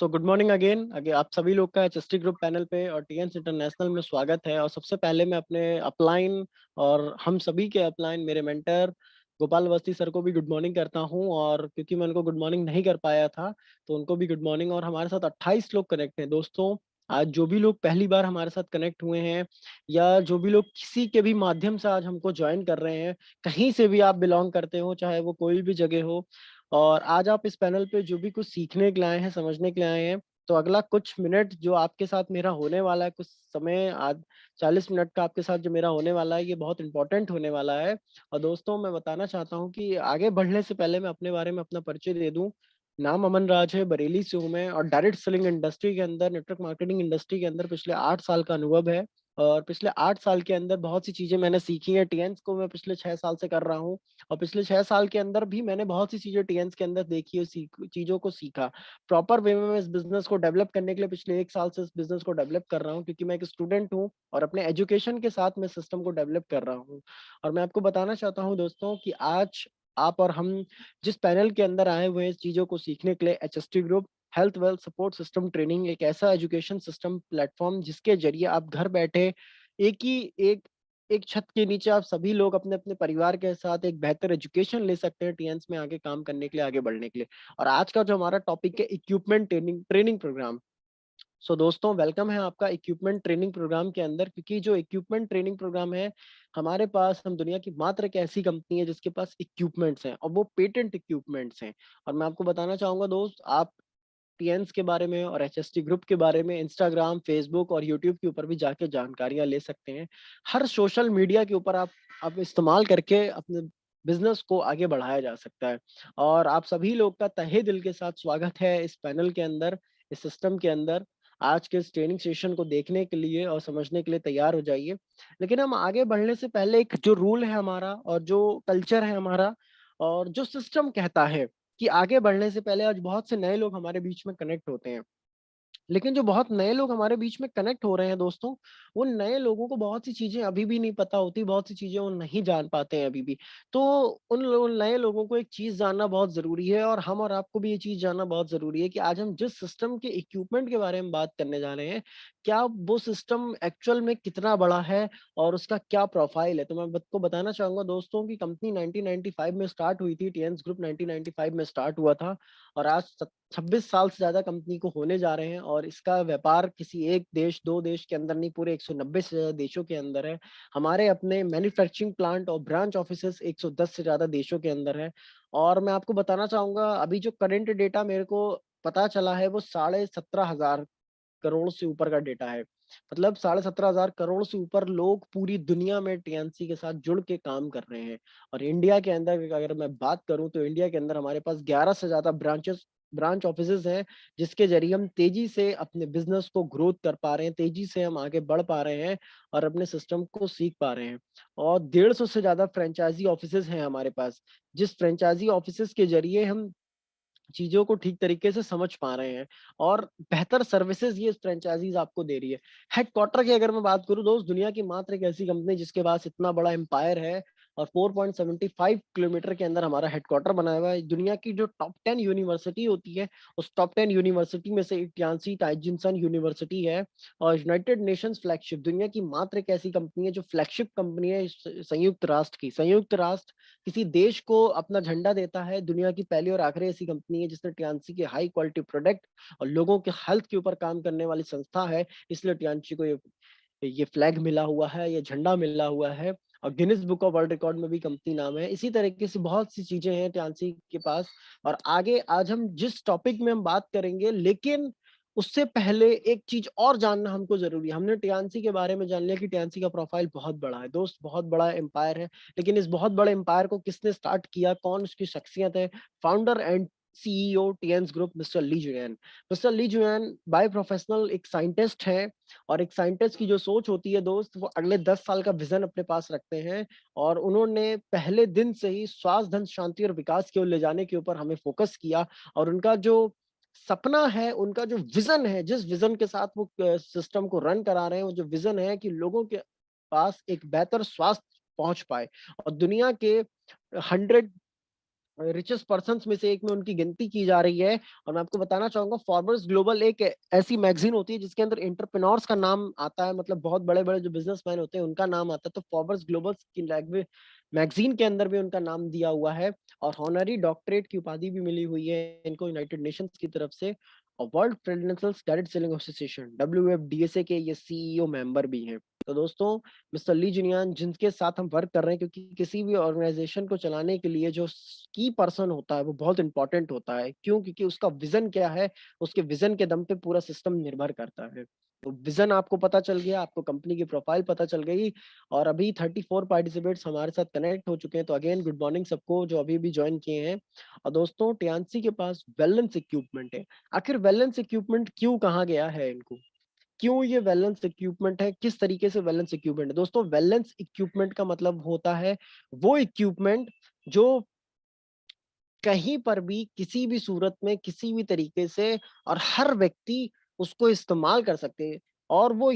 So good morning again आप सभी लोग का एचएसटी ग्रुप पैनल पे और टीएंस इंटरनेशनल में स्वागत है। और सबसे पहले मैं अपने अपलाइन और हम सभी के अपलाइन मेरे मेंटर गोपाल अवस्थी सर को भी गुड मॉर्निंग करता हूं। और क्योंकि मैं उनको गुड मॉर्निंग नहीं कर पाया था तो उनको भी गुड मॉर्निंग। और हमारे साथ 28 लोग कनेक्ट हैं दोस्तों। आज जो भी लोग पहली बार हमारे साथ कनेक्ट हुए हैं या जो भी लोग किसी के भी माध्यम से आज हमको ज्वाइन कर रहे हैं, कहीं से भी आप बिलोंग करते हो, चाहे वो कोई भी जगह हो, और आज आप इस पैनल पे जो भी कुछ सीखने के लिए आए हैं, समझने के लिए आए हैं, तो अगला कुछ मिनट जो आपके साथ मेरा होने वाला है, कुछ समय आज 40 मिनट का आपके साथ जो मेरा होने वाला है, ये बहुत इंपॉर्टेंट होने वाला है। और दोस्तों मैं बताना चाहता हूँ कि आगे बढ़ने से पहले मैं अपने बारे में अपना परिचय दे दूं। नाम अमन राज है, बरेली से हूँ मैं, और डायरेक्ट सेलिंग इंडस्ट्री के अंदर, नेटवर्क मार्केटिंग इंडस्ट्री के अंदर पिछले 8 साल का अनुभव है। और पिछले 8 साल के अंदर बहुत सी चीजें मैंने सीखी हैं। टीएंस को मैं पिछले 6 साल से कर रहा हूँ, और पिछले 6 साल के अंदर भी मैंने बहुत सी चीजें टीएंस के अंदर देखी और चीजों को सीखा। प्रॉपर वे में मैं इस बिजनेस को डेवलप करने के लिए पिछले 1 साल से इस बिजनेस को डेवलप कर रहा हूँ, क्योंकि मैं एक स्टूडेंट हूँ और अपने एजुकेशन के साथ मैं सिस्टम को डेवलप कर रहा हूँ। और मैं आपको बताना चाहता हूँ दोस्तों कि आज आप और हम जिस पैनल के अंदर आए हुए हैं इस चीजों को सीखने के लिए, HST group health wealth support system training एक ऐसा एजुकेशन सिस्टम प्लेटफॉर्म जिसके जरिए आप घर बैठे एक ही एक एक छत के नीचे आप सभी लोग अपने अपने परिवार के साथ एक बेहतर एजुकेशन ले सकते हैं टीएंस में आगे काम करने के लिए, आगे बढ़ने के लिए। और आज का जो हमारा टॉपिक है इक्विपमेंट ट्रेनिंग ट्रेनिंग प्रोग्राम। सो दोस्तों वेलकम है आपका इक्विपमेंट ट्रेनिंग प्रोग्राम के अंदर, क्योंकि जो इक्विपमेंट ट्रेनिंग प्रोग्राम है हमारे पास, हम दुनिया की मात्र एक ऐसी कंपनी है जिसके पास इक्विपमेंट्स हैं और वो पेटेंट इक्विपमेंट्स हैं। और मैं आपको बताना चाहूंगा दोस्त, आप टीएंस के बारे में और एचएसटी ग्रुप के बारे में इंस्टाग्राम, फेसबुक और यूट्यूब के ऊपर भी जाके जानकारियां ले सकते हैं। हर सोशल मीडिया के ऊपर आप इस्तेमाल करके अपने बिजनेस को आगे बढ़ाया जा सकता है। और आप सभी लोग का तहे दिल के साथ स्वागत है इस पैनल के अंदर, इस सिस्टम के अंदर। आज के इस ट्रेनिंग सेशन को देखने के लिए और समझने के लिए तैयार हो जाइए। लेकिन हम आगे बढ़ने से पहले एक जो रूल है हमारा और जो कल्चर है हमारा और जो सिस्टम कहता है कि आगे बढ़ने से पहले, आज बहुत से नए लोग हमारे बीच में कनेक्ट होते हैं, लेकिन जो बहुत नए लोग हमारे बीच में कनेक्ट हो रहे हैं दोस्तों, वो नए लोगों को बहुत सी चीजें अभी भी नहीं पता होती, बहुत सी चीजें वो नहीं जान पाते हैं अभी भी। तो उन नए लोगों को एक चीज जानना बहुत जरूरी है, और हम और आपको भी ये चीज जानना बहुत जरूरी है कि आज हम जिस सिस्टम के इक्विपमेंट के बारे में बात करने जा रहे हैं, क्या वो सिस्टम एक्चुअल में कितना बड़ा है और उसका क्या प्रोफाइल है। तो मैं आपको बताना चाहूंगा दोस्तों की कंपनी 1995 में स्टार्ट हुई थी, टीएंस ग्रुप 1995 में स्टार्ट हुआ था, और आज 26 साल से ज्यादा कंपनी को होने जा रहे हैं। और इसका व्यापार किसी एक देश, दो देश के अंदर नहीं, पूरे 190 से ज्यादा देशों के अंदर है। हमारे अपने मैन्युफैक्चरिंग प्लांट और ब्रांच ऑफिसेस 110 से ज्यादा देशों के अंदर है। और मैं आपको बताना चाहूंगा, अभी जो करंट डेटा मेरे को पता चला है वो 17,500 करोड़ से ऊपर का डेटा है। मतलब 17,500 करोड़ से ऊपर लोग पूरी दुनिया में टीएनसी के साथ जुड़ के काम कर रहे हैं। और इंडिया के अंदर अगर मैं बात करूं तो इंडिया के अंदर हमारे पास 11 से ज्यादा ब्रांच ऑफिसेज हैं, जिसके जरिए हम तेजी से अपने बिजनेस को ग्रोथ कर पा रहे हैं, तेजी से हम आगे बढ़ पा रहे हैं और अपने सिस्टम को सीख पा रहे हैं। और 150 से ज्यादा फ्रेंचाइजी ऑफिसेज हैं हमारे पास, जिस फ्रेंचाइजी ऑफिसेज के जरिए हम चीजों को ठीक तरीके से समझ पा रहे हैं और बेहतर सर्विसेज ये फ्रेंचाइजीज आपको दे रही है। हेडक्वार्टर की अगर मैं बात करूं दोस्त, दुनिया की मात्र एक ऐसी कंपनी जिसके पास इतना बड़ा एम्पायर है, और 4.75 किलोमीटर के अंदर हमारा हेडक्वार्टर बनाया हुआ है। दुनिया की जो टॉप 10 यूनिवर्सिटी होती है, उस टॉप 10 यूनिवर्सिटी में से एक टियानसी टाइजिनसन यूनिवर्सिटी है। और यूनाइटेड नेशंस फ्लैगशिप, दुनिया की मात्र एक ऐसी कंपनी है जो फ्लैगशिप कंपनी है संयुक्त राष्ट्र की। संयुक्त राष्ट्र किसी देश को अपना झंडा देता है, दुनिया की पहली और आखिरी ऐसी कंपनी है जिसने टियानसी के हाई क्वालिटी प्रोडक्ट और लोगों के हेल्थ के ऊपर काम करने वाली संस्था है, इसलिए टियानसी को ये फ्लैग मिला हुआ है, ये झंडा मिला हुआ है। और Guinness book of world record में भी कंपनी नाम है। इसी तरीके से बहुत सी चीजें हैं टियानसी के पास। और आगे आज हम जिस टॉपिक में हम बात करेंगे, लेकिन उससे पहले एक चीज और जानना हमको जरूरी है। हमने टियानसी के बारे में जान लिया कि टियानसी का प्रोफाइल बहुत बड़ा है दोस्त, बहुत बड़ा एम्पायर है। लेकिन इस बहुत बड़े एम्पायर को किसने स्टार्ट किया, कौन उसकी शख्सियत है? Founder and CEO Tiens group mister Li Jinyuan. Mister Li Jinyuan by professional एक साइंटिस्ट है, और एक साइंटिस्ट की जो सोच होती है दोस्त, वो अगले 10 साल का विजन अपने पास रखते हैं। और उन्होंने पहले दिन से ही स्वास्थ्य, धन, शांति और विकास की ओर ले जाने के ऊपर हमें फोकस किया। और उनका जो सपना है, उनका जो विजन है, जिस विजन के साथ वो सिस्टम को रन करा रहे हैं, वो जो विजन है कि लोगों के पास एक बेहतर स्वास्थ्य पहुंच पाए। और दुनिया के 100 रिचेस्ट पर्सन्स में से एक में उनकी गिनती की जा रही है। और मैं आपको बताना चाहूंगा, फॉर्ब्स ग्लोबल एक ऐसी मैगजीन होती है जिसके अंदर एंटरप्रेन्योर्स का नाम आता है, मतलब बहुत बड़े बड़े जो बिजनेसमैन होते हैं उनका नाम आता है। तो फॉर्ब्स ग्लोबल की लैंग्वेज मैगजीन के अंदर भी उनका नाम दिया हुआ है, और हॉनरी डॉक्टरेट की उपाधि भी मिली हुई है इनको यूनाइटेड नेशंस की तरफ से। और world financial direct selling association WFDSA के ये CEO मेंबर भी हैं। तो दोस्तों, मिस्टर ली जुनियान जिनके साथ हम वर्क कर रहे हैं, क्योंकि किसी भी ऑर्गेनाइजेशन को चलाने के लिए जो की पर्सन होता है वो बहुत इंपॉर्टेंट होता है। क्यों? क्योंकि उसका विजन क्या है, उसके विजन के दम पे पूरा सिस्टम निर्भर करता है। तो विजन आपको पता चल गया, आपको कंपनी की प्रोफाइल पता चल गई, और अभी 34 पार्टिसिपेट्स हमारे साथ कनेक्ट हो चुके हैं। तो अगेन गुड मॉर्निंग सबको जो अभी भी ज्वाइन किए हैं। और दोस्तों, टियान्सी के पास वेलेंस इक्विपमेंट है। आखिर वेलेंस इक्विपमेंट क्यों कहा गया है इनको, क्यों ये वेलेंस इक्विपमेंट है, किस तरीके से वेलेंस इक्विपमेंट है? दोस्तों, वेलेंस इक्विपमेंट का मतलब होता है वो इक्विपमेंट जो कहीं पर भी किसी भी सूरत में किसी भी तरीके से और हर व्यक्ति उसको इस्तेमाल कर सकते हैं, और वो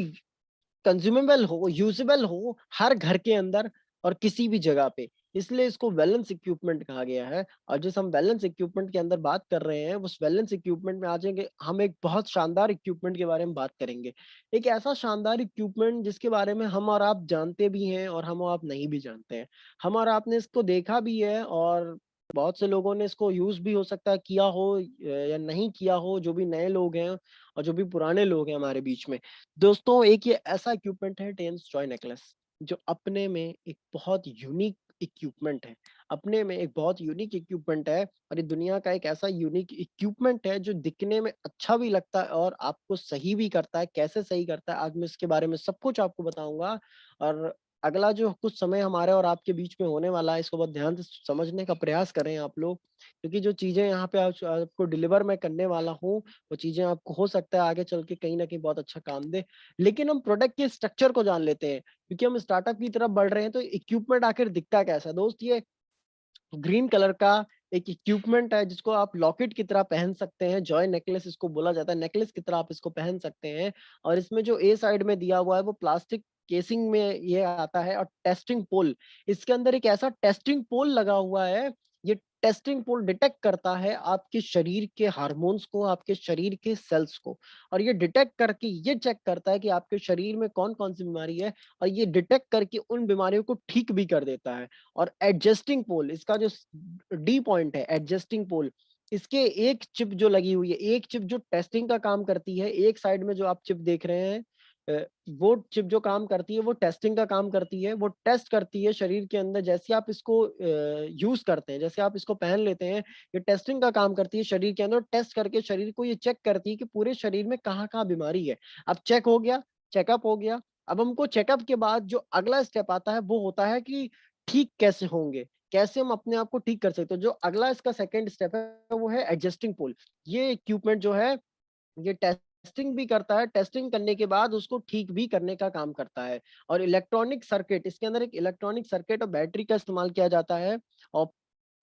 कंज्यूमेबल हो, यूजेबल हो हर घर के अंदर और किसी भी जगह पे। इसलिए इसको बैलेंस इक्विपमेंट कहा गया है। और जिस हम बैलेंस इक्विपमेंट के अंदर बात कर रहे हैं, उस बैलेंस इक्विपमेंट में आ जाएंगे हम, एक बहुत शानदार इक्विपमेंट के बारे में बात करेंगे। एक ऐसा शानदार इक्विपमेंट जिसके बारे में हम और आप जानते भी हैं और हम और आप नहीं भी जानते हैं। हम और आपने इसको देखा भी है, और बहुत से लोगों ने इसको यूज भी हो सकता है किया हो या नहीं किया हो, जो भी नए लोग हैं और जो भी पुराने लोग हैं हमारे बीच में। दोस्तों, एक ये ऐसा इक्विपमेंट है टेंस जॉय नेकलेस, जो अपने में एक बहुत यूनिक इक्विपमेंट है। अपने में एक बहुत यूनिक इक्विपमेंट है, और ये दुनिया का एक ऐसा यूनिक इक्विपमेंट है जो दिखने में अच्छा भी लगता है और आपको सही भी करता है। कैसे सही करता है, आज मैं इसके बारे में सब कुछ आपको बताऊंगा। और अगला जो कुछ समय हमारे और आपके बीच में होने वाला है, इसको बहुत ध्यान से समझने का प्रयास करें आप लोग, क्योंकि जो चीजें यहाँ पे आपको डिलीवर मैं करने वाला हूँ, वो चीजें आपको हो सकता है आगे चल के कहीं ना कहीं बहुत अच्छा काम दे। लेकिन हम प्रोडक्ट के स्ट्रक्चर को जान लेते हैं, क्योंकि हम स्टार्टअप की तरफ बढ़ रहे हैं। तो इक्विपमेंट आखिर दिखता कैसा है दोस्त? ये ग्रीन कलर का एक इक्विपमेंट है जिसको आप लॉकेट की तरह पहन सकते हैं। जॉय नेकलेस इसको बोला जाता है, नेकलेस की तरह आप इसको पहन सकते हैं। और इसमें जो ए साइड में दिया हुआ है वो प्लास्टिक केसिंग में ये आता है। और टेस्टिंग पोल, इसके अंदर एक ऐसा टेस्टिंग पोल लगा हुआ है। ये टेस्टिंग पोल डिटेक्ट करता है आपके शरीर के हार्मोन्स को, आपके शरीर के सेल्स को, और ये डिटेक्ट करके ये चेक करता है कि आपके शरीर में कौन कौन सी बीमारी है, और ये डिटेक्ट करके उन बीमारियों को ठीक भी कर देता है। और एडजस्टिंग पोल, इसका जो डी पॉइंट है एडजस्टिंग पोल, इसके एक चिप जो लगी हुई है, एक चिप जो टेस्टिंग का काम करती है, एक साइड में जो आप चिप देख रहे हैं, वो चिप जो काम करती है वो टेस्टिंग का काम करती है। वो टेस्ट करती है शरीर के अंदर, जैसे आप इसको यूज करते हैं, जैसे आप इसको पहन लेते हैं, ये टेस्टिंग का काम करती है शरीर के अंदर। टेस्ट करके शरीर को ये चेक करती है कि पूरे शरीर में कहाँ कहाँ बीमारी है। अब चेक हो गया, चेकअप हो गया। अब हमको चेकअप के बाद जो अगला स्टेप आता है वो होता है कि ठीक कैसे होंगे, कैसे हम अपने आप को ठीक कर सकते हैं। जो अगला इसका सेकंड स्टेप है वो है एडजस्टिंग पोल। ये इक्विपमेंट जो है ये टेस्टिंग भी करता है, टेस्टिंग करने के बाद उसको ठीक भी करने का काम करता है। और इलेक्ट्रॉनिक सर्किट, इसके अंदर एक इलेक्ट्रॉनिक सर्किट और बैटरी का इस्तेमाल किया जाता है। और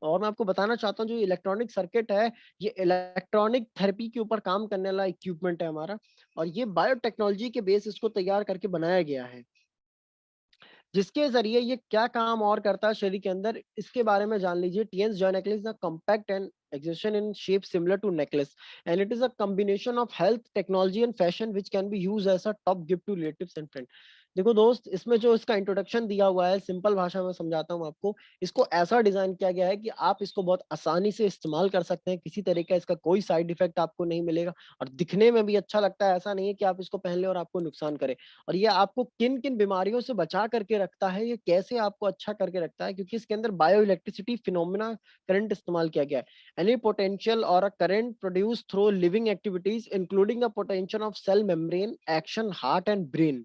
और मैं आपको बताना चाहता हूँ, जो इलेक्ट्रॉनिक सर्किट है ये इलेक्ट्रॉनिक थेरेपी के ऊपर काम करने वाला इक्विपमेंट है हमारा। और ये बायोटेक्नोलॉजी के बेस इसको तैयार करके बनाया गया है, जिसके ज़रिए ये क्या काम और करता है शरीर के अंदर, इसके बारे में जान लीजिए। Tiens joy necklace is a compact and exhibition in shape similar to necklace, and it is a combination of health technology and fashion which can be used as a top gift to relatives and friends। देखो दोस्त, इसमें जो इसका introduction दिया हुआ है, simple भाषा में समझाता हूँ आपको। इसको ऐसा डिजाइन किया गया है कि आप इसको बहुत आसानी से इस्तेमाल कर सकते हैं, किसी तरह का इसका कोई साइड इफेक्ट आपको नहीं मिलेगा, और दिखने में भी अच्छा लगता है। ऐसा नहीं है कि आप इसको पहन ले और आपको नुकसान करे। और ये आपको किन किन बीमारियों से बचा करके रखता है, ये कैसे आपको अच्छा करके रखता है, क्योंकि इसके अंदर बायो इलेक्ट्रिसिटी फिनोमिना करंट इस्तेमाल किया गया है। Any potential or a current produced through living activities, including the potential of cell membrane action, heart and brain.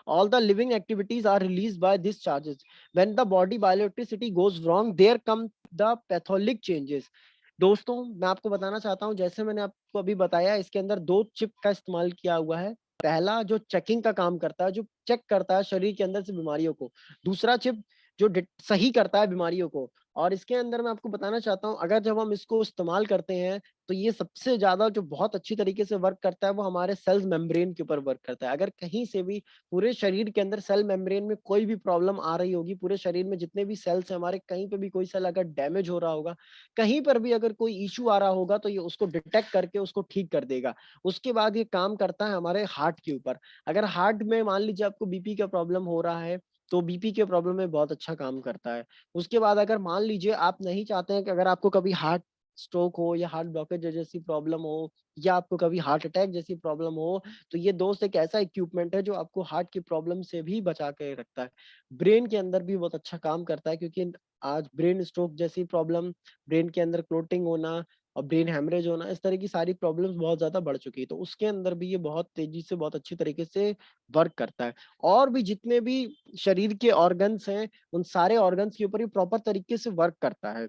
All the living activities are released by these charges. When the body bioelectricity goes wrong, there come the pathologic changes। दोस्तों, मैं आपको बताना चाहता हूँ, जैसे मैंने आपको अभी बताया, इसके अंदर दो चिप का इस्तेमाल किया हुआ है। पहला जो चेकिंग का काम करता है, जो चेक करता है शरीर के अंदर से बीमारियों को। दूसरा चिप जो सही करता है बीमारियों को। और इसके अंदर मैं आपको बताना चाहता हूँ, अगर जब हम इसको इस्तेमाल करते हैं तो ये सबसे ज्यादा जो बहुत अच्छी तरीके से वर्क करता है वो हमारे सेल्स मेम्ब्रेन के ऊपर वर्क करता है। अगर कहीं से भी पूरे शरीर के अंदर सेल मेम्ब्रेन में कोई भी प्रॉब्लम आ रही होगी, पूरे शरीर में जितने भी सेल्स हैं हमारे, कहीं पे भी कोई सेल अगर डैमेज हो रहा होगा, कहीं पर भी अगर कोई इश्यू आ रहा होगा, तो ये उसको डिटेक्ट करके उसको ठीक कर देगा। उसके बाद ये काम करता है हमारे हार्ट के ऊपर। अगर हार्ट में मान लीजिए आपको बीपी का प्रॉब्लम हो रहा है, तो बीपी के प्रॉब्लम में बहुत अच्छा काम करता है। उसके बाद अगर मान लीजिए आप नहीं चाहते हैं कि अगर आपको कभी हार्ट स्ट्रोक हो या हार्ट ब्लॉकेज जैसी प्रॉब्लम हो, या आपको कभी हार्ट अटैक जैसी प्रॉब्लम हो, तो ये दोस्त एक ऐसा इक्विपमेंट है जो आपको हार्ट की प्रॉब्लम से भी बचा के रखता है। ब्रेन के अंदर भी बहुत अच्छा काम करता है, क्योंकि आज ब्रेन स्ट्रोक जैसी प्रॉब्लम, ब्रेन के अंदर क्लोटिंग होना और ब्रेन हैमरेज होना, इस तरह की सारी प्रॉब्लम्स बहुत ज्यादा बढ़ चुकी है, तो उसके अंदर भी ये बहुत तेजी से बहुत अच्छी तरीके से वर्क करता है। और भी जितने भी शरीर के ऑर्गन्स हैं, उन सारे ऑर्गन्स के ऊपर ये प्रॉपर तरीके से वर्क करता है।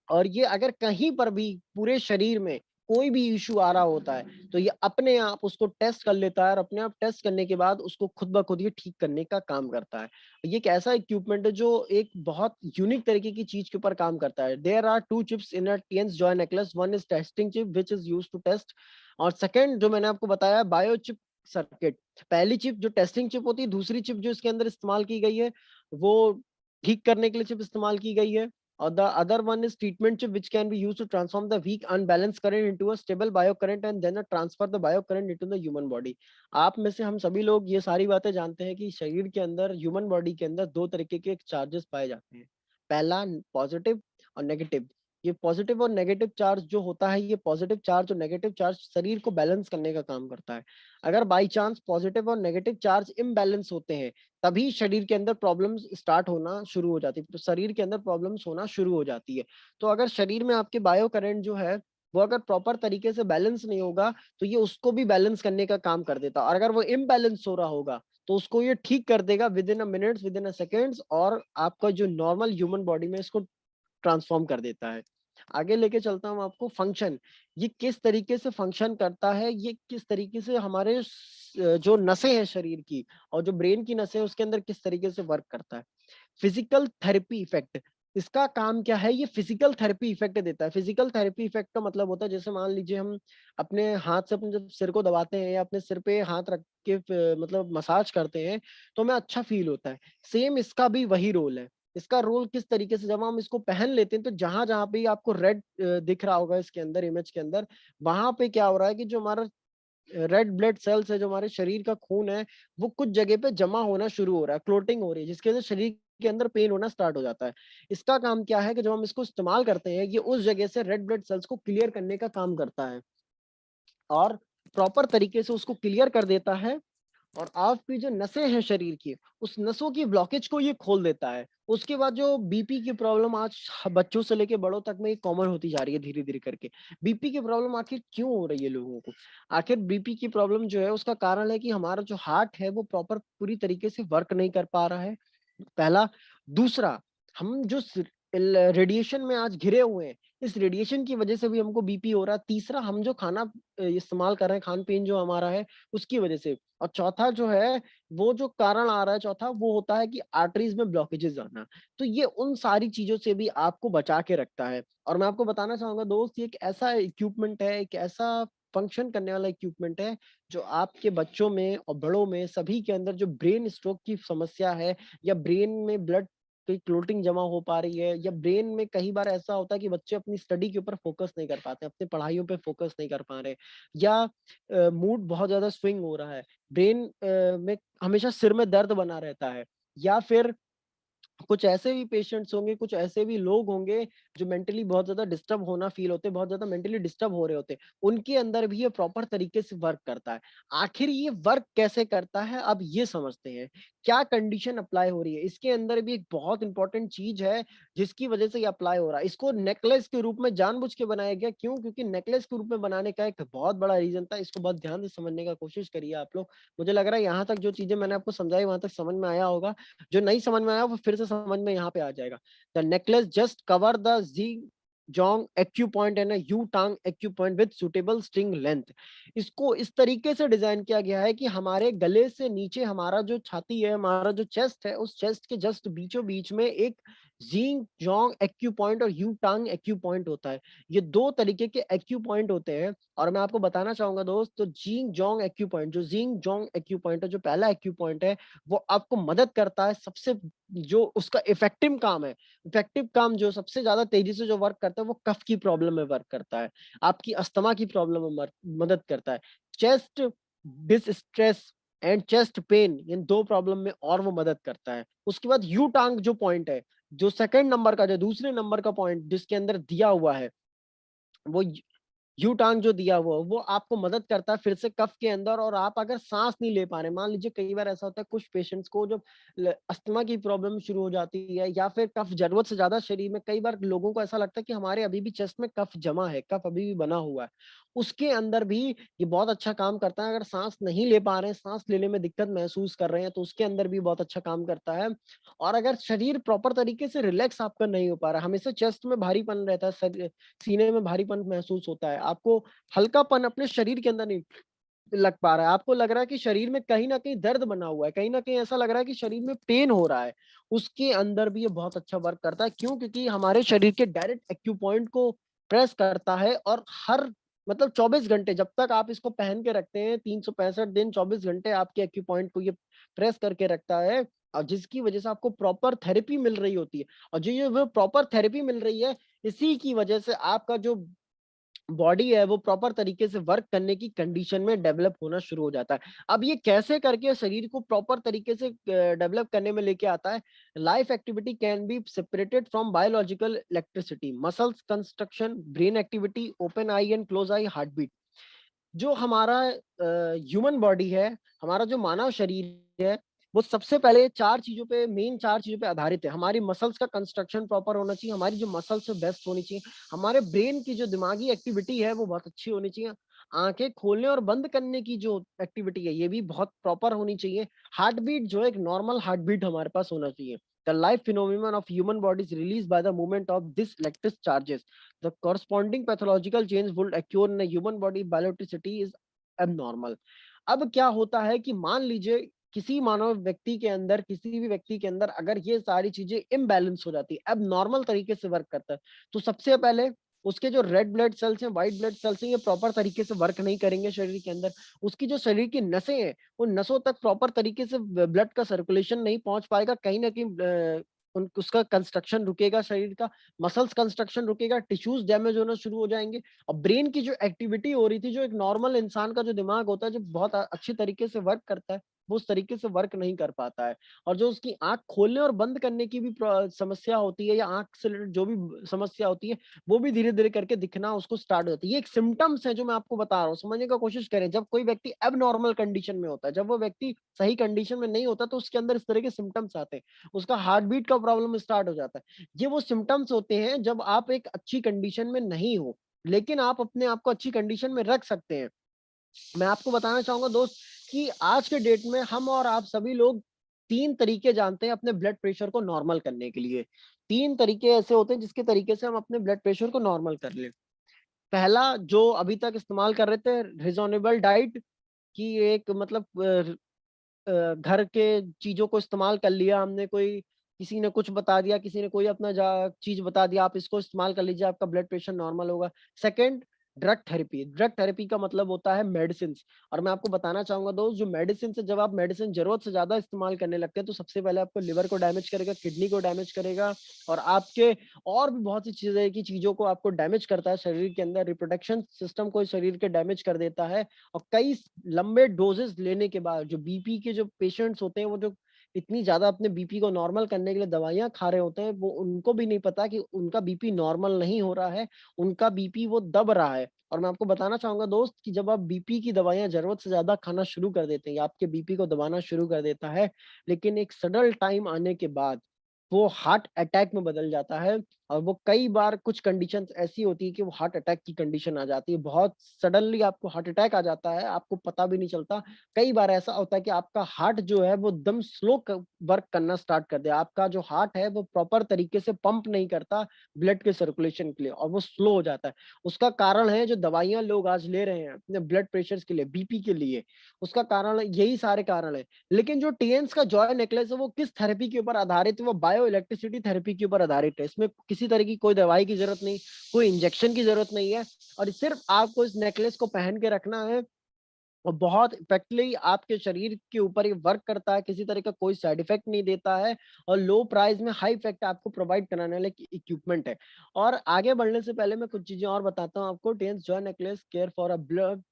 और ये अगर कहीं पर भी पूरे शरीर में कोई भी इश्यू आ रहा होता है, तो ये अपने आप उसको टेस्ट कर लेता है, और अपने आप टेस्ट करने के बाद उसको खुद ब खुद ये ठीक करने का काम करता है। ये एक ऐसा इक्विपमेंट है जो एक बहुत यूनिक तरीके की चीज के ऊपर काम करता है। There are two chips in a Tiens joy necklace, one is testing chip which is used to test, और सेकंड जो मैंने आपको बताया बायो चिप सर्किट। पहली चिप जो टेस्टिंग चिप होती है, दूसरी चिप जो इसके अंदर इस्तेमाल की गई है वो ठीक करने के लिए चिप इस्तेमाल की गई है। Or the other one is treatment chip, which can be used to transform the weak unbalanced current into a stable biocurrent and then transfer the biocurrent into the human body। आप में से हम सभी लोग ये सारी बातें जानते हैं कि शरीर के अंदर, ह्यूमन बॉडी के अंदर दो तरीके के चार्जेस पाए जाते हैं। पहला पॉजिटिव और नेगेटिव। ये पॉजिटिव और नेगेटिव चार्ज जो होता है, ये पॉजिटिव चार्ज और नेगेटिव चार्ज शरीर को बैलेंस करने का काम करता है। अगर बाई चांस पॉजिटिव और नेगेटिव चार्ज इम्बैलेंस होते हैं, तभी शरीर के अंदर प्रॉब्लम्स स्टार्ट होना शुरू हो जाती है, तो शरीर के अंदर प्रॉब्लम्स होना शुरू हो जाती है। तो अगर शरीर में आपके बायो करंट जो है वो अगर प्रॉपर तरीके से बैलेंस नहीं होगा, तो ये उसको भी बैलेंस करने का काम कर देता है। और अगर वो इम्बैलेंस हो रहा होगा, तो उसको ये ठीक कर देगा with in a minutes, with in a seconds, और आपका जो नॉर्मल ह्यूमन बॉडी में इसको ट्रांसफॉर्म कर देता है। आगे लेके चलता हूँ आपको फंक्शन। ये किस तरीके से फंक्शन करता है, ये किस तरीके से हमारे जो नसें हैं शरीर की और जो ब्रेन की नसें हैं उसके अंदर किस तरीके से वर्क करता है। फिजिकल थेरेपी इफेक्ट, इसका काम क्या है, ये फिजिकल थेरेपी इफेक्ट देता है। फिजिकल थेरेपी इफेक्ट का मतलब होता है, जैसे मान लीजिए हम अपने हाथ से अपने जब सिर को दबाते हैं या अपने सिर पे हाथ रख के मतलब मसाज करते हैं, तो हमें अच्छा फील होता है। सेम इसका भी वही रोल है। इसका रोल किस तरीके से, जब हम इसको पहन लेते हैं तो जहां जहां पे आपको रेड दिख रहा होगा इसके अंदर, इमेज के अंदर, वहां पे क्या हो रहा है कि जो हमारा रेड ब्लड सेल्स है, जो हमारे शरीर का खून है, वो कुछ जगह पे जमा होना शुरू हो रहा है, क्लोटिंग हो रही है, जिसकी वजह से शरीर के अंदर पेन होना स्टार्ट हो जाता है। इसका काम क्या है कि जब हम इसको इस्तेमाल करते हैं, ये उस जगह से रेड ब्लड सेल्स को क्लियर करने का काम करता है, और प्रॉपर तरीके से उसको क्लियर कर देता है। और आपकी जो नसें हैं शरीर की, उस नसों की ब्लॉकेज को ये खोल देता है। उसके बाद जो बीपी की प्रॉब्लम आज बच्चों से लेके बड़ों तक में कॉमन होती जा रही है धीरे धीरे करके। बीपी की प्रॉब्लम आखिर क्यों हो रही है लोगों को? आखिर बीपी की प्रॉब्लम जो है उसका कारण है कि हमारा जो हार्ट है वो प्रॉपर पूरी तरीके से वर्क नहीं कर पा रहा है, पहला। दूसरा, हम जो रेडिएशन में आज घिरे हुए हैं, इस रेडिएशन की वजह से भी हमको बीपी हो रहा है। तीसरा, हम जो खाना इस्तेमाल कर रहे हैं, खान पीन जो हमारा है, उसकी वजह से। और चौथा जो है, वो जो कारण आ रहा है चौथा, वो होता है कि आर्टरीज में ब्लॉकेजेस आना। तो ये उन सारी चीजों से भी आपको बचा के रखता है। और मैं आपको बताना चाहूंगा दोस्त, ये एक ऐसा इक्विपमेंट है, एक ऐसा फंक्शन करने वाला इक्विपमेंट है, जो आपके बच्चों में और बड़ों में सभी के अंदर जो ब्रेन स्ट्रोक की समस्या है, या ब्रेन में ब्लड की क्लोटिंग जमा हो पा रही है, या ब्रेन में कई बार ऐसा होता है कि बच्चे अपनी स्टडी के ऊपर फोकस नहीं कर पाते, अपनी पढ़ाइयों पे फोकस नहीं कर पा रहे, या मूड बहुत ज्यादा स्विंग हो रहा है, ब्रेन में हमेशा सिर में दर्द बना रहता है, या फिर कुछ ऐसे भी पेशेंट्स होंगे, कुछ ऐसे भी लोग होंगे जो मेंटली बहुत ज्यादा डिस्टर्ब होना फील होते हैं, बहुत ज्यादा मेंटली डिस्टर्ब हो रहे होते हैं, उनके अंदर भी ये प्रॉपर तरीके से वर्क करता है। आखिर ये वर्क कैसे करता है, अब ये समझते हैं। क्या कंडीशन अप्लाई हो रही है, इसके अंदर भी एक बहुत इंपॉर्टेंट चीज है जिसकी वजह से ये अप्लाई हो रहा है। इसको नेकलेस के रूप में जानबूझ के बनाया गया, क्यों? क्योंकि नेकलेस के रूप में बनाने का एक बहुत बड़ा रीजन था। इसको बहुत ध्यान से समझने का कोशिश करिए आप लोग। मुझे लग रहा है यहाँ तक जो चीजें मैंने आपको समझाई वहां तक समझ में आया होगा। जो नहीं समझ में आया वो फिर से समझ में यहाँ पे आ जाएगा। The necklace just cover the Jizhong acupoint है ना, Yutang acupoint with suitable string length. इसको इस तरीके से डिजाइन किया गया है कि हमारे गले से नीचे हमारा जो छाती है, हमारा जो चेस्ट है, उस चेस्ट के जस्ट बीचों बीच में एक जींग जोंग एक्यू पॉइंट और यू टांग एक्यू पॉइंट होता है। ये दो तरीके के एक्यू पॉइंट होते हैं। और मैं आपको बताना चाहूंगा दोस्त, तो जींग जोंग एक्यू पॉइंट, जो जींग जोंग एक्यू पॉइंट है, जो पहला एक्यू पॉइंट है, वो आपको मदद करता है सबसे, जो उसका इफेक्टिव काम है, इफेक्टिव काम जो सबसे ज्यादा तेजी से जो वर्क करता है, वो कफ की प्रॉब्लम में वर्क करता है, आपकी अस्थमा की प्रॉब्लम में मदद करता है, chest distress and chest pain, इन दो प्रॉब्लम में और वो मदद करता है। उसके बाद यू टांग जो पॉइंट है, जो सेकंड नंबर का, जो दूसरे नंबर का पॉइंट जिसके अंदर दिया हुआ है, वो यू टांग जो दिया हुआ वो आपको मदद करता है फिर से कफ के अंदर। और आप अगर सांस नहीं ले पा रहे, मान लीजिए कई बार ऐसा होता है कुछ पेशेंट्स को जब अस्थमा की प्रॉब्लम शुरू हो जाती है, या फिर कफ जरूरत से ज्यादा शरीर में, कई बार लोगों को ऐसा लगता है कि हमारे अभी भी चेस्ट में कफ जमा है, कफ अभी भी बना हुआ है, उसके अंदर भी ये बहुत अच्छा काम करता है। अगर सांस नहीं ले पा रहे हैं, सांस लेने में दिक्कत महसूस कर रहे हैं, तो उसके अंदर भी बहुत अच्छा काम करता है। और अगर शरीर प्रॉपर तरीके से रिलैक्स आपका नहीं हो पा रहा, हमेशा चेस्ट में भारीपन रहता है, सीने में भारीपन महसूस होता है, आपको हल्कापन अपने शरीर के अंदर नहीं लग पा रहा है, आपको लग रहा है कि शरीर में कहीं ना कहीं दर्द बना हुआ है, कहीं ना कहीं ऐसा लग रहा है कि शरीर में पेन हो रहा है, उसके अंदर भी ये बहुत अच्छा वर्क करता है। क्यों? क्योंकि हमारे शरीर के डायरेक्ट एक्यू पॉइंट को प्रेस करता है। और हर मतलब 24 घंटे जब तक आप इसको पहन के रखते हैं, 365 दिन 24 घंटे आपके एक्यू पॉइंट को ये प्रेस करके रखता है, और जिसकी वजह से आपको प्रॉपर थेरेपी मिल रही होती है। और जो ये वो प्रॉपर थेरेपी मिल रही है, इसी की वजह से आपका जो बॉडी है वो प्रॉपर तरीके से वर्क करने की कंडीशन में डेवलप होना शुरू हो जाता है। अब ये कैसे करके शरीर को प्रॉपर तरीके से डेवलप करने में लेके आता है? Life activity can be separated from biological electricity, muscles construction, brain activity, open eye and close eye, heart beat. जो हमारा ह्यूमन बॉडी है, हमारा जो मानव शरीर है, वो सबसे पहले चार चीजों पे, मेन चार चीजों पे आधारित है। हमारी मसल्स का कंस्ट्रक्शन प्रॉपर होना चाहिए, हमारी जो मसल्स है बेस्ट होनी चाहिए, हमारे ब्रेन की जो दिमागी एक्टिविटी है वो बहुत अच्छी होनी चाहिए, आंखें खोलने और बंद करने की जो एक्टिविटी है ये भी बहुत प्रॉपर होनी चाहिए, हार्ट बीट जो एक नॉर्मल हार्ट बीट हमारे पास होना चाहिए। The life phenomenon of human body is released by the movement of this electric charges. The corresponding pathological change would occur in a human body if electricity is abnormal. अब क्या होता है कि मान लीजिए किसी मानव व्यक्ति के अंदर, किसी भी व्यक्ति के अंदर अगर ये सारी चीजें इम्बैलेंस हो जाती है, एबनॉर्मल तरीके से वर्क करता है, तो सबसे पहले उसके जो रेड ब्लड सेल्स हैं, व्हाइट ब्लड सेल्स हैं, ये प्रॉपर तरीके से वर्क नहीं करेंगे शरीर के अंदर। उसकी जो शरीर की नसें हैं, वो नसों तक प्रॉपर तरीके से ब्लड का सर्कुलेशन नहीं पहुंच पाएगा, कहीं ना कहीं उसका कंस्ट्रक्शन रुकेगा शरीर का, मसल्स कंस्ट्रक्शन रुकेगा, टिश्यूज डैमेज होना शुरू हो जाएंगे। और ब्रेन की जो एक्टिविटी हो रही थी, जो एक नॉर्मल इंसान का जो दिमाग होता है, जो बहुत अच्छी तरीके से वर्क करता है, वो उस तरीके से वर्क नहीं कर पाता है। और जो उसकी आंख खोलने और बंद करने की भी समस्या होती है, या आंख से रिलेटेड जो भी समस्या होती है, वो भी धीरे धीरे करके दिखना उसको स्टार्ट हो जाती है। ये एक सिम्टम्स है जो मैं आपको बता रहा हूँ, समझने का कोशिश करें। जब कोई व्यक्ति एबनॉर्मल कंडीशन में होता है, जब वो व्यक्ति सही कंडीशन में नहीं होता, तो उसके अंदर इस तरह के सिम्टम्स आते हैं, उसका हार्ट बीट का प्रॉब्लम स्टार्ट हो जाता है। ये वो सिम्टम्स होते हैं जब आप एक अच्छी कंडीशन में नहीं हो, लेकिन आप अपने आप को अच्छी कंडीशन में रख सकते हैं। मैं आपको बताना चाहूंगा दोस्त कि आज के डेट में हम और आप सभी लोग तीन तरीके जानते हैं अपने ब्लड प्रेशर को नॉर्मल करने के लिए। तीन तरीके ऐसे होते हैं जिसके तरीके से हम अपने ब्लड प्रेशर को नॉर्मल कर ले। पहला जो अभी तक इस्तेमाल कर रहे थे, रिजोनेबल डाइट, की एक मतलब घर के चीजों को इस्तेमाल कर लिया हमने, कोई किसी ने कुछ बता दिया, किसी ने कोई अपना चीज बता दिया, आप इसको इस्तेमाल कर लीजिए, आपका ब्लड प्रेशर नॉर्मल होगा। Second, drug therapy. Drug therapy का मतलब होता है मेडिसिन। और मैं आपको बताना चाहूंगा दोस्त, जो मेडिसिन से, जब आप मेडिसिन जरूरत से ज्यादा इस्तेमाल करने लगते हैं, तो सबसे पहले आपको लिवर को डैमेज करेगा, किडनी को डैमेज करेगा, और आपके और भी बहुत सी चीजें की चीजों को आपको डैमेज करता है शरीर के अंदर, रिप्रोडक्शन सिस्टम को शरीर के डैमेज कर देता है। और कई लंबे डोजेस लेने के बाद जो बीपी के जो पेशेंट्स होते हैं, वो जो इतनी ज्यादा अपने बीपी को नॉर्मल करने के लिए दवाइयां खा रहे होते हैं, वो उनको भी नहीं पता कि उनका बीपी नॉर्मल नहीं हो रहा है, उनका बीपी वो दब रहा है। और मैं आपको बताना चाहूंगा दोस्त कि जब आप बीपी की दवाइयां जरूरत से ज्यादा खाना शुरू कर देते हैं, या आपके बीपी को दबाना शुरू कर देता है, लेकिन एक सडन टाइम आने के बाद वो हार्ट अटैक में बदल जाता है, और वो कई बार कुछ कंडीशंस ऐसी होती है कि वो हार्ट अटैक की कंडीशन आ जाती है, बहुत सडनली आपको हार्ट अटैक आ जाता है, आपको पता भी नहीं चलता। कई बार ऐसा होता है कि आपका हार्ट जो है वो एकदम स्लो वर्क करना स्टार्ट कर दे, आपका जो हार्ट है वो प्रॉपर तरीके से पंप नहीं करता ब्लड के सर्कुलेशन के लिए, और वो स्लो हो जाता है। उसका कारण है जो दवाइयां लोग आज ले रहे हैं अपने ब्लड प्रेशर के लिए, बीपी के लिए, उसका कारण यही सारे कारण है। लेकिन जो टीएन्स का जॉय नेकलेस है वो किस थेरेपी के ऊपर आधारित है? वो बायो इलेक्ट्रिसिटी थेरेपी के ऊपर आधारित है। इसमें किसी तरह की कोई दवाई की जरूरत नहीं, कोई इंजेक्शन की जरूरत नहीं है, और सिर्फ आपको इस नेकलेस को पहन के रखना है, और बहुत इफेक्टिवली आपके शरीर के ऊपर ये वर्क करता है, किसी तरह का कोई साइड इफेक्ट नहीं देता है, और लो प्राइस में हाई इफेक्ट आपको प्रोवाइड कराने वाले इक्विपमेंट है। और आगे बढ़ने से पहले मैं कुछ चीजें और बताता हूँ आपको। Tiens joy necklace care for a blood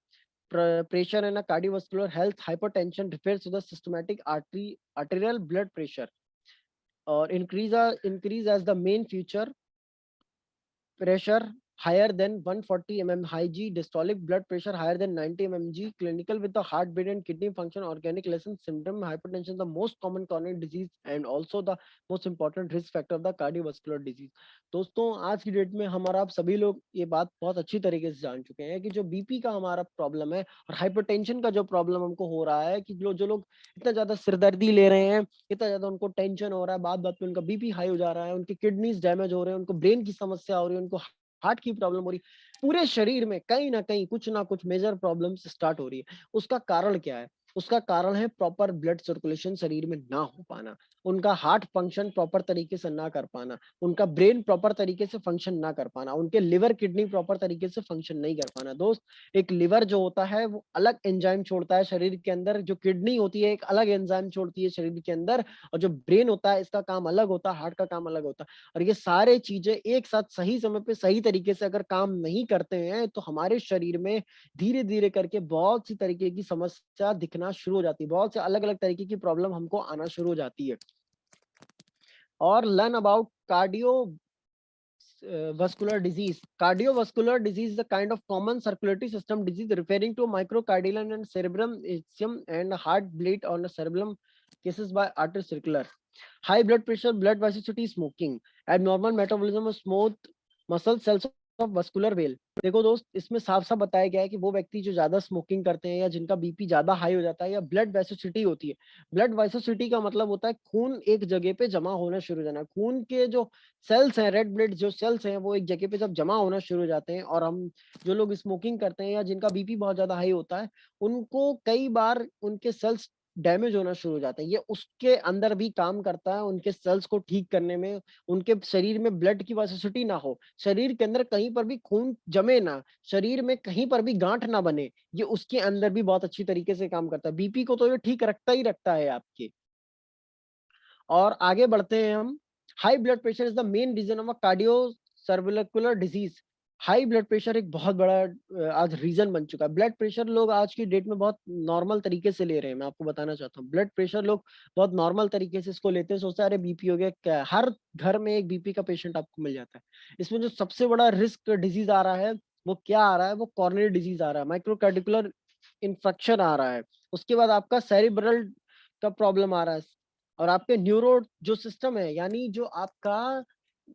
pressure and a cardiovascular health. Hypertension refers to the systematic arterial blood pressure or increase as the main feature pressure higher than 140 mm high G, systolic blood pressure higher than 90 mmg, clinical with the heart, brain and kidney function, organic lesion syndrome, hypertension, the most common coronary disease and also the most important risk factor of the cardiovascular disease. दोस्तों आज की date में हमारा आप सभी लोग ये बात बहुत अच्छी तरीके से जान चुके हैं कि जो बीपी का हमारा प्रॉब्लम है और हाइपरटेंशन का जो प्रॉब्लम हमको हो रहा है, कि जो लोग इतना ज्यादा सिरदर्दी ले रहे हैं, इतना ज्यादा उनको टेंशन हो रहा है, बात बात पे उनका बीपी हाई हो जा रहा है, उनकी किडनीज डैमेज हो रहे हैं, उनको ब्रेन की समस्या हो रही है, उनको हार्ट की प्रॉब्लम हो रही है, पूरे शरीर में कहीं ना कुछ मेजर प्रॉब्लम्स स्टार्ट हो रही है। उसका कारण क्या है? उसका कारण है प्रॉपर ब्लड सर्कुलेशन शरीर में ना हो पाना, उनका हार्ट फंक्शन प्रॉपर तरीके से ना कर पाना, उनका ब्रेन प्रॉपर तरीके से फंक्शन ना कर पाना, उनके लिवर किडनी प्रॉपर तरीके से फंक्शन नहीं कर पाना। दोस्त, एक लिवर जो होता है वो अलग एंजाइम छोड़ता है शरीर के अंदर, जो किडनी होती है एक अलग एंजाइम छोड़ती है शरीर के अंदर, और जो ब्रेन होता है इसका काम अलग होता है, हार्ट का काम अलग होता है। और ये सारे चीजें एक साथ सही समय पे सही तरीके से अगर काम नहीं करते हैं तो हमारे शरीर में धीरे धीरे करके बहुत सी तरीके की समस्या दिखना शुरू हो जाती है, बहुत से अलग अलग तरीके की प्रॉब्लम हमको आना शुरू हो जाती है। और learn about cardio vascular disease. Cardiovascular disease is a kind of common circulatory system disease referring to microcardial and cerebrum ischemic and heart bleed on the cerebellum cases by arterial high blood pressure, blood viscosity, smoking, abnormal metabolism of smooth muscle cells of vascular veil. देखो दोस्त, इसमें साफ साफ बताया गया है कि वो व्यक्ति जो ज्यादा स्मोकिंग करते हैं या जिनका बीपी ज्यादा हाई हो जाता है या ब्लड वैसोसिटी होती है। ब्लड वैसोसिटी का मतलब होता है खून एक जगह पे जमा होना शुरू हो जाना। खून के जो सेल्स हैं, रेड ब्लड जो सेल्स हैं, वो एक जगह पे जब जमा होना शुरू हो जाते हैं, और हम जो लोग स्मोकिंग करते हैं या जिनका बीपी बहुत ज्यादा हाई होता है, उनको कई बार उनके सेल्स डैमेज होना शुरू हो जाते हैं। ये उसके अंदर भी काम करता है उनके सेल्स को ठीक करने में, उनके शरीर में ब्लड की वेलोसिटी ना हो, शरीर के अंदर कहीं पर भी खून जमे ना, शरीर में कहीं पर भी गांठ ना बने, ये उसके अंदर भी बहुत अच्छी तरीके से काम करता है। बीपी को तो ये ठीक रखता ही रखता है आपके। और आगे बढ़ते हैं हम। High blood pressure is the main reason of cardio circular disease. High blood pressure एक बहुत बड़ा आज रीजन बन चुका है। ब्लड प्रेशर लोग आज की डेट में बहुत नॉर्मल तरीके से ले रहे हैं। मैं आपको बताना चाहता हूँ, ब्लड प्रेशर लोग बहुत नॉर्मल तरीके से इसको लेते हैं, सोचते हैं अरे बीपी हो गया क्या है? हर घर में एक बीपी का पेशेंट आपको मिल जाता है। इसमें जो सबसे बड़ा रिस्क डिजीज आ रहा है वो क्या आ रहा है? वो कॉर्नियल डिजीज आ रहा है, माइक्रोकार्डिकुलर इन्फेक्शन आ रहा है, उसके बाद आपका सेरिब्रल का प्रॉब्लम आ रहा है, और आपके न्यूरो जो सिस्टम है, यानी जो आपका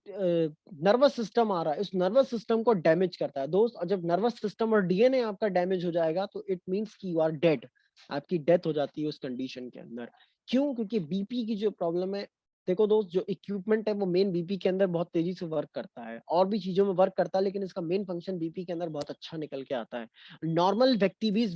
नर्वस सिस्टम आ रहा है, इस नर्वस सिस्टम को डैमेज करता है दोस्त। और जब नर्वस सिस्टम और डीएनए आपका डैमेज हो जाएगा तो इट मींस कि यू आर डेड, आपकी डेथ हो जाती है उस कंडीशन के अंदर। क्यों? क्योंकि बीपी की जो प्रॉब्लम है, देखो दोस्त, जो इक्विपमेंट है वो मेन बीपी के अंदर बहुत तेजी से वर्क करता है, और भी चीजों में वर्क करता है, लेकिन इसका मेन फंक्शन बीपी के अंदर बहुत अच्छा निकल के आता है। नॉर्मल व्यक्ति भी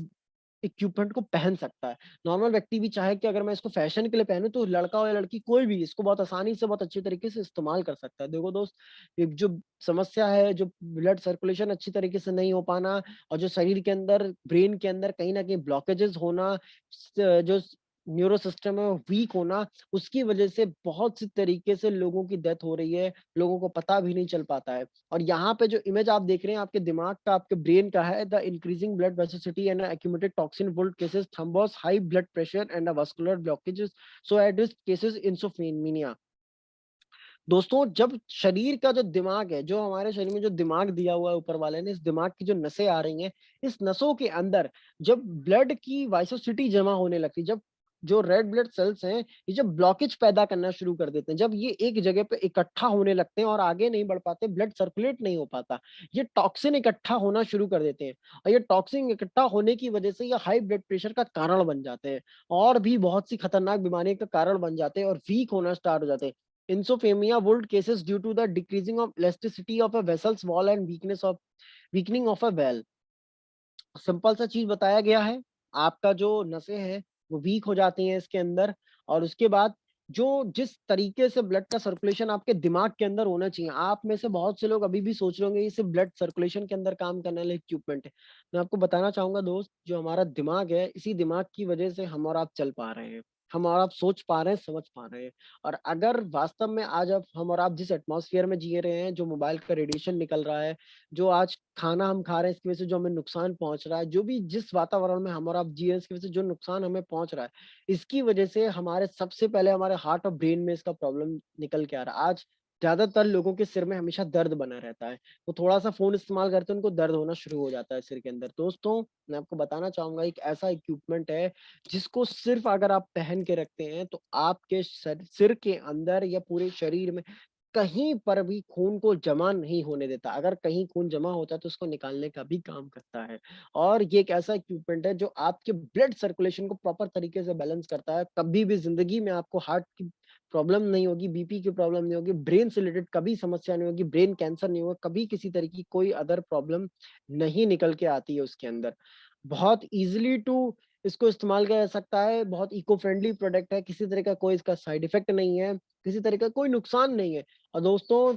इक्विपमेंट को पहन सकता है। नॉर्मल व्यक्ति भी चाहे कि अगर मैं इसको फैशन के लिए पहनूं, तो लड़का हो या लड़की कोई भी इसको बहुत आसानी से बहुत अच्छी तरीके से इस्तेमाल कर सकता है। देखो दोस्त, एक जो समस्या है, जो ब्लड सर्कुलेशन अच्छी तरीके से नहीं हो पाना, और जो शरीर के अंदर ब्रेन के अंदर कहीं ना कहीं ब्लॉकेजेस होना, जो न्यूरो सिस्टम है वीक होना, उसकी वजह से बहुत सी तरीके से लोगों की डेथ हो रही है, लोगों को पता भी नहीं चल पाता है। और यहाँ पे जो इमेज आप देख रहे हैं आपके दिमाग का, आपके ब्रेन का है, the increasing blood velocity and accumulated toxin would causes thrombosis high blood pressure and vascular blockages so at risk causes schizophrenia. दोस्तों, जब शरीर का जो दिमाग है, जो हमारे शरीर में जो दिमाग दिया हुआ है ऊपर वाले ने, इस दिमाग की जो नसें आ रही हैं, इस नसों के अंदर जब ब्लड की वाइसोसिटी जमा होने लगती, जब जो रेड ब्लड सेल्स हैं, ये जब ब्लॉकेज पैदा करना शुरू कर देते हैं, जब ये एक जगह पे इकट्ठा होने लगते हैं और आगे नहीं बढ़ पाते, ब्लड सर्कुलेट नहीं हो पाता, ये टॉक्सिन इकट्ठा होना शुरू कर देते हैं और ये टॉक्सिन इकट्ठा होने की वजह से ये हाई ब्लड प्रेशर का कारण बन जाते हैं और भी बहुत सी खतरनाक बीमारी का कारण बन जाते हैं और वीक होना स्टार्ट हो जाते हैं। Insomnia would cases due to the decreasing of elasticity of a vessel's wall and weakening of a valve। Simple सा चीज बताया गया है, आपका जो नसें हैं वो वीक हो जाती हैं इसके अंदर, और उसके बाद जो जिस तरीके से ब्लड का सर्कुलेशन आपके दिमाग के अंदर होना चाहिए, आप में से बहुत से लोग अभी भी सोच रहे होंगे ये सिर्फ ब्लड सर्कुलेशन के अंदर काम करने वाला इक्विपमेंट है। मैं आपको बताना चाहूंगा दोस्त, जो हमारा दिमाग है, इसी दिमाग की वजह से हम और आप चल पा रहे हैं, हम और आप सोच पा रहे हैं, समझ पा रहे हैं। और अगर वास्तव में आज अब हम और आप जिस एटमॉस्फेयर में जी रहे हैं, जो मोबाइल का रेडिएशन निकल रहा है, जो आज खाना हम खा रहे हैं इसकी वजह से जो हमें नुकसान पहुंच रहा है, जो भी जिस वातावरण में हम और आप जी रहे हैं इसकी वजह से जो नुकसान हमें पहुंच रहा है, इसकी वजह से हमारे सबसे पहले हमारे हार्ट और ब्रेन में इसका प्रॉब्लम निकल के आ रहा है। आज ज्यादातर लोगों के सिर में हमेशा दर्द बना रहता है, वो थोड़ा सा फोन इस्तेमाल करते हैं उनको दर्द होना शुरू हो जाता है सिर के अंदर। दोस्तों, मैं आपको बताना चाहूंगा, एक ऐसा इक्विपमेंट है जिसको सिर्फ अगर आप पहन के रखते हैं तो आपके सिर के अंदर या पूरे शरीर में कहीं पर भी खून को जमा नहीं होने देता। अगर कहीं खून जमा होता है तो उसको निकालने का भी काम करता है। और ये एक ऐसा इक्विपमेंट है जो आपके ब्लड सर्कुलेशन को प्रॉपर तरीके से बैलेंस करता है। कभी भी जिंदगी में आपको हार्ट की प्रॉब्लम नहीं होगी, बीपी की प्रॉब्लम नहीं होगी, ब्रेन से रिलेटेड कभी समस्या नहीं होगी, ब्रेन कैंसर नहीं होगा, कभी किसी तरह की कोई अदर प्रॉब्लम नहीं निकल के आती है उसके अंदर। बहुत इजिली टू इसको इस्तेमाल किया जा सकता है, बहुत इको फ्रेंडली प्रोडक्ट है, किसी तरह का कोई इसका साइड इफेक्ट नहीं है, किसी तरह का कोई नुकसान नहीं है। और दोस्तों,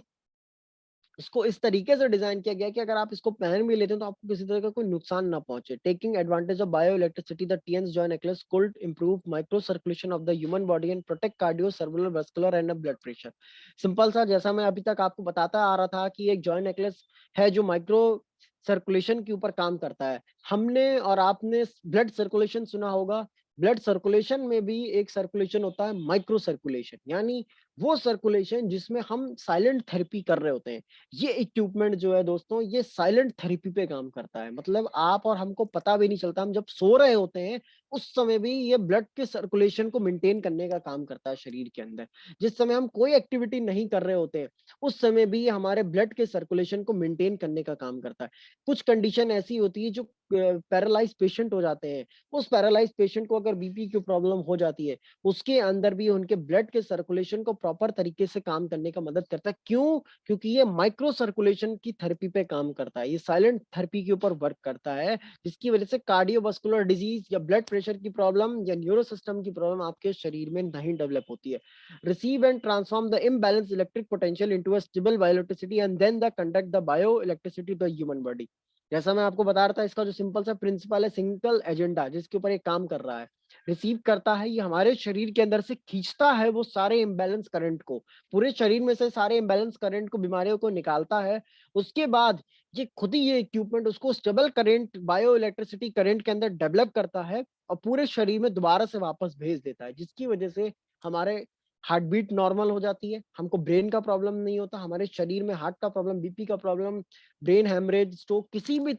इसको इस तरीके से डिजाइन किया गया है कि अगर आप इसको पहन भी लेते हैं तो आपको किसी तरह का कोई नुकसान ना पहुंचे। Taking advantage of bio electricity, the Tiens joy necklace could improve micro circulation of the human body and protect cardio circular vascular and blood pressure. Simple सा, जैसा मैं अभी तक आपको बताता आ रहा था कि एक जॉय नेकलेस है जो माइक्रो सर्कुलेशन के ऊपर काम करता है। हमने और आपने ब्लड सर्कुलेशन सुना होगा, ब्लड सर्कुलेशन में भी एक सर्कुलेशन होता है माइक्रो सर्कुलेशन, यानी वो सर्कुलेशन जिसमें हम साइलेंट थेरेपी कर रहे होते हैं। ये इक्विपमेंट जो है दोस्तों, ये साइलेंट थेरेपी पे काम करता है। मतलब आप और हमको पता भी नहीं चलता, हम जब सो रहे होते हैं उस समय भी ये ब्लड के सर्कुलेशन को मेंटेन करने का काम करता है शरीर के अंदर। जिस समय हम कोई एक्टिविटी नहीं कर रहे होते हैं उस समय भी ये हमारे ब्लड के सर्कुलेशन को मेंटेन करने का काम करता है। कुछ कंडीशन ऐसी होती है जो पैरालाइज पेशेंट हो जाते हैं, उस पैरालाइज पेशेंट को अगर बीपी की प्रॉब्लम हो जाती है, उसके अंदर भी उनके ब्लड के सर्कुलेशन को प्रॉपर तरीके से काम करने का मदद करता है। क्यों? क्योंकि ये माइक्रो सर्कुलेशन की थेरेपी पे काम करता है, ये साइलेंट थेरेपी के ऊपर वर्क करता है, जिसकी वजह से कार्डियोवास्कुलर डिजीज या ब्लड प्रेशर की प्रॉब्लम या न्यूरो सिस्टम की प्रॉब्लम आपके शरीर में नहीं डेवलप होती है। Receive and transform the imbalance electric potential into a stable bioelectricity and then the conduct the bioelectricity to the human body. जैसा मैं आपको बता रहा था, इसका जो सिंपल सा प्रिंसिपल है, सिंगल एजेंडा जिसके ऊपर ये काम कर रहा है, रिसीव करता है, ये हमारे शरीर के अंदर से खींचता है वो सारे इम्बैलेंस करंट को, पूरे शरीर में से सारे इम्बैलेंस करंट को, बीमारियों को निकालता है। उसके बाद ये खुद ही ये इक्विपमेंट उसको stable current, bio electricity current के अंदर डेवलप करता है और पूरे शरीर में दोबारा से वापस भेज देता है, जिसकी वजह से हमारे हार्ट बीट नॉर्मल हो जाती है, हमको ब्रेन का प्रॉब्लम नहीं होता, हमारे शरीर में हार्ट का प्रॉब्लम, बीपी का प्रॉब्लम, ब्रेन हेमरेज, स्ट्रोक, किसी भी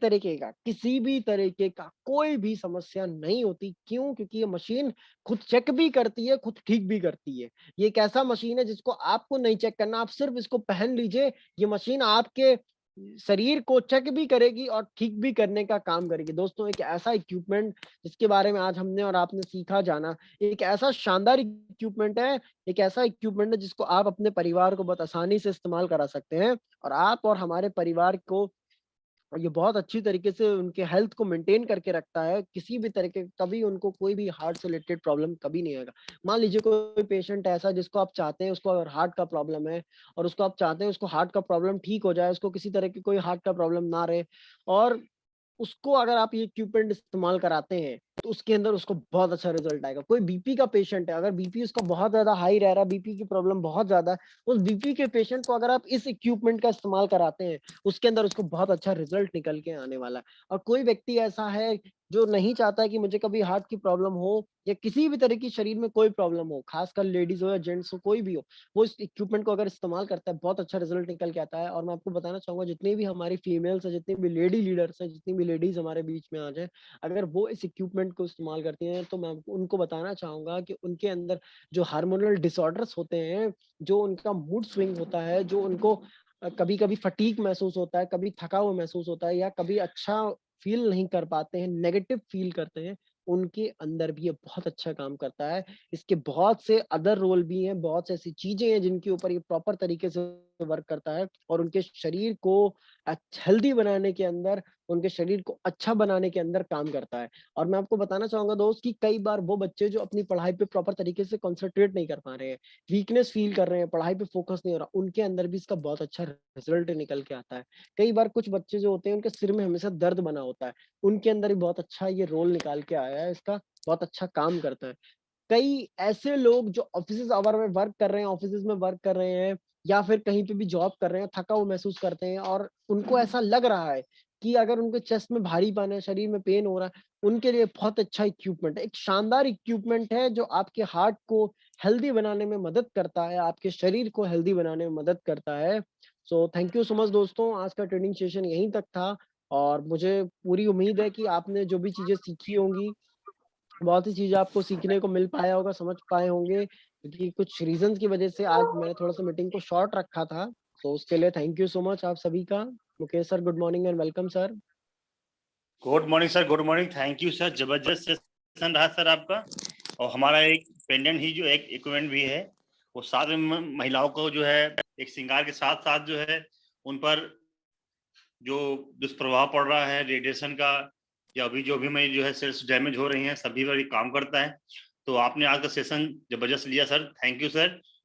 तरीके का कोई भी समस्या नहीं होती। क्यों? क्योंकि ये मशीन खुद चेक भी करती है, खुद ठीक भी करती है। ये एक ऐसा मशीन है जिसको आपको नहीं चेक करना, आप सिर्फ इसको पहन लीजिए, ये मशीन आपके शरीर को चेक भी करेगी और ठीक भी करने का काम करेगी। दोस्तों, एक ऐसा इक्विपमेंट जिसके बारे में आज हमने और आपने सीखा जाना, एक ऐसा शानदार इक्विपमेंट है, एक ऐसा इक्विपमेंट है जिसको आप अपने परिवार को बहुत आसानी से इस्तेमाल करा सकते हैं और आप और हमारे परिवार को ये बहुत अच्छी तरीके से उनके हेल्थ को मेंटेन करके रखता है। किसी भी तरह के कभी उनको कोई भी हार्ट से रिलेटेड प्रॉब्लम कभी नहीं आएगा। मान लीजिए कोई पेशेंट ऐसा जिसको आप चाहते हैं, उसको अगर हार्ट का प्रॉब्लम है और उसको आप चाहते हैं उसको हार्ट का प्रॉब्लम ठीक हो जाए, उसको किसी तरह की कोई हार्ट का प्रॉब्लम ना रहे, और उसको अगर आप ये इक्विपमेंट इस्तेमाल कराते हैं तो उसके अंदर उसको बहुत अच्छा रिजल्ट आएगा। कोई बीपी का पेशेंट है, अगर बीपी उसका बहुत ज्यादा हाई रह रहा है, बीपी की प्रॉब्लम बहुत ज्यादा है, उस बीपी के पेशेंट को अगर आप इस इक्विपमेंट का इस्तेमाल कराते हैं, उसके अंदर उसको बहुत अच्छा रिजल्ट निकल के आने वाला है। और कोई व्यक्ति ऐसा है जो नहीं चाहता है कि मुझे कभी हार्ट की प्रॉब्लम हो या किसी भी तरह की शरीर में कोई प्रॉब्लम हो, खासकर लेडीज हो या जेंट्स हो, कोई भी हो, वो इस इक्विपमेंट को अगर इस्तेमाल करता है, बहुत अच्छा रिजल्ट निकल के आता है। और मैं आपको बताना चाहूंगा, जितनी भी हमारी फीमेल्स है, जितनी भी लेडी लीडर्स हैं, जितनी भी लेडीज हमारे बीच में आ जाए, अगर वो इस इक्विपमेंट को इस्तेमाल करती हैं, तो मैं उनको बताना चाहूंगा कि उनके अंदर जो हार्मोनल डिसऑर्डर्स होते हैं, जो उनका मूड स्विंग होता है, जो उनको कभी कभी फटीक महसूस होता है, कभी थका हुआ महसूस होता है, या कभी अच्छा फील नहीं कर पाते हैं, नेगेटिव फील करते हैं, उनके अंदर भी ये बहुत अच्छा काम करता है। इसके बहुत से अदर रोल भी हैं, बहुत से ऐसी चीजें हैं जिनके ऊपर ये प्रॉपर तरीके से वर्क करता है, और उनके शरीर को हेल्दी बनाने के अंदर, उनके शरीर को अच्छा बनाने के अंदर काम करता है। और मैं आपको बताना चाहूंगा दोस्त कि कई बार वो बच्चे जो अपनी पढ़ाई पे प्रॉपर तरीके से कॉन्सेंट्रेट नहीं कर पा रहे हैं, वीकनेस फील कर रहे हैं, पढ़ाई पे फोकस नहीं हो रहा, उनके अंदर भी इसका बहुत अच्छा रिजल्ट निकल के आता है। कई बार कुछ बच्चे जो होते हैं, उनके सिर में हमेशा दर्द बना होता है, उनके अंदर भी बहुत अच्छा ये रोल निकाल के आया है, इसका बहुत अच्छा काम करता है। कई ऐसे लोग जो ऑफिस आवर में वर्क कर रहे हैं, ऑफिस में वर्क कर रहे हैं, या फिर कहीं पे भी जॉब कर रहे हैं, थका हुआ महसूस करते हैं, और उनको ऐसा लग रहा है कि अगर उनके चेस्ट में भारीपन है, शरीर में पेन हो रहा है, उनके लिए बहुत अच्छा इक्विपमेंट है, एक शानदार इक्विपमेंट है, जो आपके हार्ट को हेल्दी बनाने में मदद करता है, आपके शरीर को हेल्दी बनाने में मदद करता है। So thank you so much दोस्तों, आज का ट्रेनिंग सेशन यहीं तक था, और मुझे पूरी उम्मीद है कि आपने जो भी चीजें सीखी होंगी, बहुत सी चीज़ें आपको सीखने को मिल पाया होगा, समझ पाए होंगे, क्योंकि कुछ रीज़न्स की वज़ह से आज मैंने थोड़ा-सा मीटिंग को शॉर्ट रखा था। सो उसके लिए थैंक यू सो मच आप सभी का। Mukesh sir, good morning and welcome sir. Good morning sir, good morning. Thank you sir, जबरदस्त सेशन रहा सर आपका। और हमारा एक पेंडेंट ही जो एक इक्विपमेंट भी है, वो साथ में महिलाओं को जो है एक श्रृंगार के साथ साथ जो है उन पर जो दुष्प्रभाव पड़ रहा है रेडिएशन का, या अभी जो भी मैं जो है सेल्स डैमेज हो रही हैं, सभी पर ये काम करता है। तो आपने आज का सेशन जबरदस्त लिया सर, थैंक यू सर।